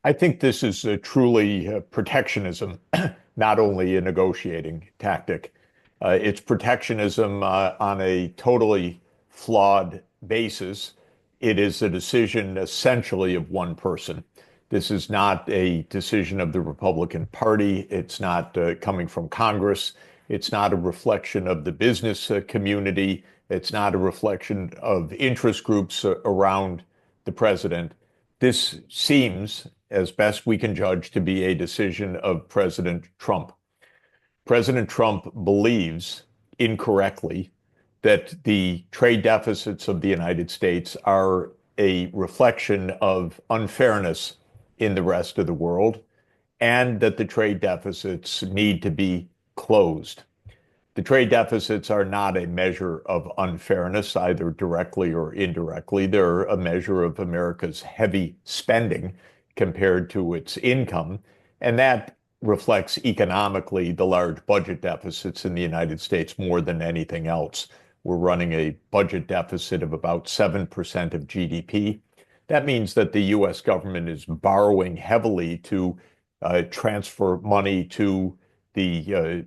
I think this is truly protectionism, not only a negotiating tactic. It's protectionism on a totally flawed basis. It is a decision essentially of one person. This is not a decision of the Republican Party. It's not coming from Congress. It's not a reflection of the business community. It's not a reflection of interest groups around the president. This seems, as best we can judge, to be a decision of President Trump. President Trump believes incorrectly that the trade deficits of the United States are a reflection of unfairness in the rest of the world, and that the trade deficits need to be closed. The trade deficits are not a measure of unfairness, either directly or indirectly. They're a measure of America's heavy spending compared to its income. And that reflects economically the large budget deficits in the United States more than anything else. We're running a budget deficit of about 7% of GDP. That means that the US government is borrowing heavily to transfer money to the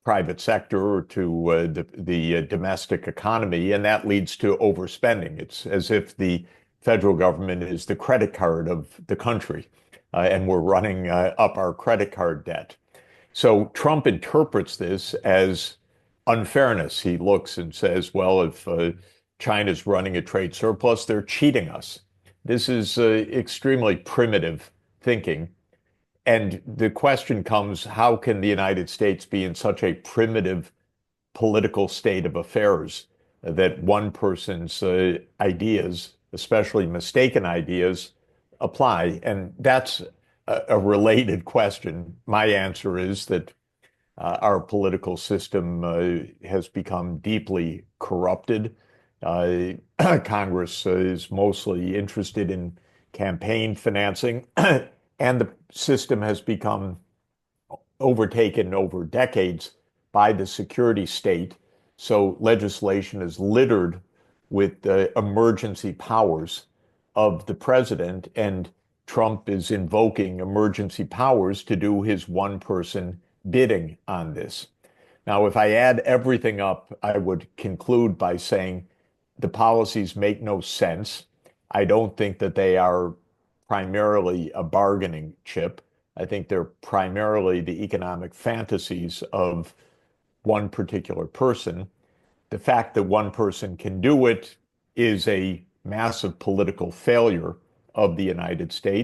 private sector or to the domestic economy, and that leads to overspending. It's as if the federal government is the credit card of the country, and we're running up our credit card debt. So Trump interprets this as unfairness. He looks and says, well, if China's running a trade surplus, they're cheating us. This is extremely primitive thinking. And the question comes, how can the United States be in such a primitive political state of affairs that one person's ideas, especially mistaken ideas, apply? And that's a related question. My answer is that our political system has become deeply corrupted. Congress is mostly interested in campaign financing. And the system has become overtaken over decades by the security state. So legislation is littered with the emergency powers of the president, and Trump is invoking emergency powers to do his one person bidding on this. Now, if I add everything up, I would conclude by saying the policies make no sense. I don't think that they are primarily a bargaining chip. I think they're primarily the economic fantasies of one particular person. The fact that one person can do it is a massive political failure of the United States.